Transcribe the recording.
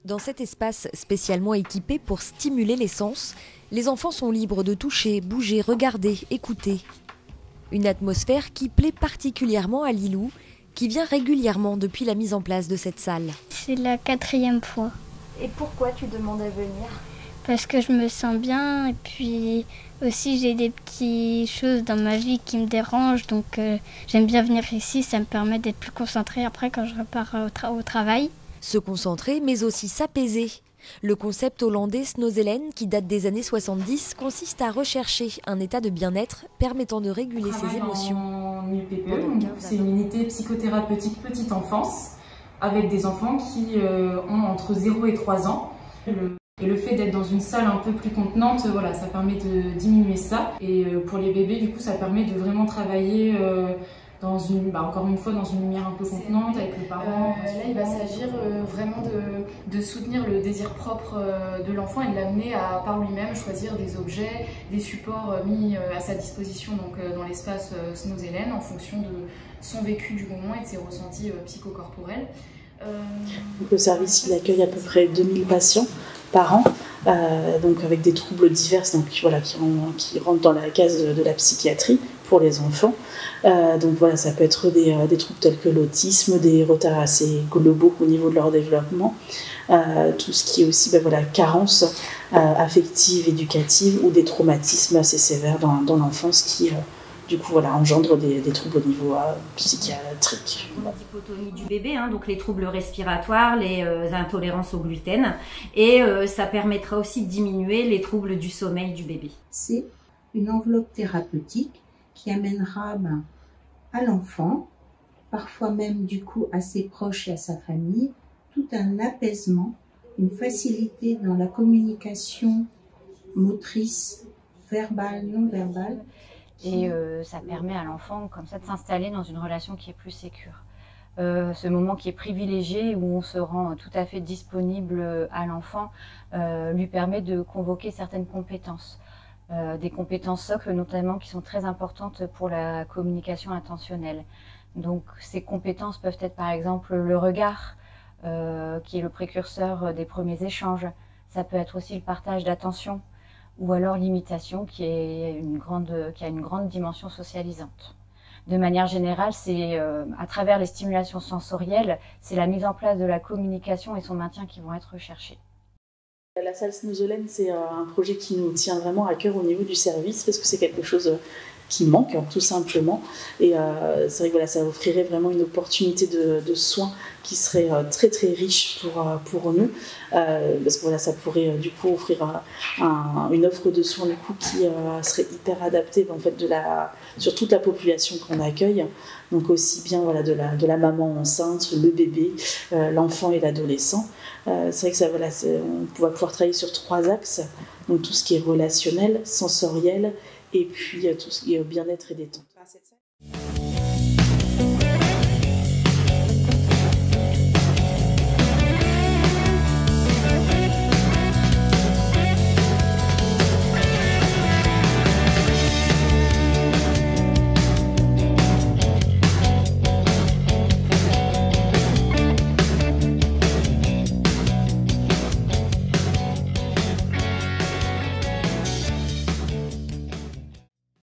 Dans cet espace spécialement équipé pour stimuler les sens, les enfants sont libres de toucher, bouger, regarder, écouter. Une atmosphère qui plaît particulièrement à Lilou, qui vient régulièrement depuis la mise en place de cette salle. C'est la 4e fois. Et pourquoi tu demandes à venir ? Parce que je me sens bien et puis aussi j'ai des petites choses dans ma vie qui me dérangent. Donc j'aime bien venir ici, ça me permet d'être plus concentrée après quand je repars au travail. Se concentrer mais aussi s'apaiser. Le concept hollandais Snozelen, qui date des années 70, consiste à rechercher un état de bien-être permettant de réguler ses émotions. En UPPE, c'est une unité psychothérapeutique petite enfance avec des enfants qui ont entre 0 et 3 ans. Et le fait d'être dans une salle un peu plus contenante, voilà, ça permet de diminuer ça. Et pour les bébés, du coup, ça permet de vraiment travailler dans encore une fois, dans une lumière un peu contenante avec le parent. Là, il va s'agir vraiment de soutenir le désir propre de l'enfant et de l'amener à, par lui-même, choisir des objets, des supports mis à sa disposition donc, dans l'espace Snozelen en fonction de son vécu du moment et de ses ressentis psychocorporels. Donc le service il accueille à peu près 2000 patients par an, donc avec des troubles divers donc, voilà, qui rentrent dans la case de la psychiatrie pour les enfants. Donc voilà, ça peut être des troubles tels que l'autisme, des retards assez globaux au niveau de leur développement, tout ce qui est aussi voilà, carence affective, éducative ou des traumatismes assez sévères dans l'enfance qui du coup, voilà, engendre des troubles au niveau psychiatrique. La dichotomie du bébé, donc les troubles respiratoires, les intolérances au gluten. Et ça permettra aussi de diminuer les troubles du sommeil du bébé. C'est une enveloppe thérapeutique qui amènera à l'enfant, parfois même du coup à ses proches et à sa famille, tout un apaisement, une facilité dans la communication motrice, verbale, non verbale. Et ça permet à l'enfant comme ça de s'installer dans une relation qui est plus sécure. Ce moment qui est privilégié, où on se rend tout à fait disponible à l'enfant, lui permet de convoquer certaines compétences. Des compétences socles notamment qui sont très importantes pour la communication intentionnelle. Donc ces compétences peuvent être par exemple le regard, qui est le précurseur des premiers échanges. Ça peut être aussi le partage d'attention, ou alors l'imitation qui a une grande dimension socialisante. De manière générale, c'est à travers les stimulations sensorielles, c'est la mise en place de la communication et son maintien qui vont être recherchés. La salle Snozelen, c'est un projet qui nous tient vraiment à cœur au niveau du service parce que c'est quelque chose qui manque tout simplement et c'est vrai que voilà, ça offrirait vraiment une opportunité de soins qui serait très très riche pour nous parce que voilà, ça pourrait du coup offrir une offre de soins du coup qui serait hyper adaptée en fait sur toute la population qu'on accueille, donc aussi bien voilà, de la maman enceinte, le bébé, l'enfant et l'adolescent. C'est vrai que ça, voilà, on va pouvoir travailler sur 3 axes, donc tout ce qui est relationnel, sensoriel et puis tout ce qui est bien-être et détente.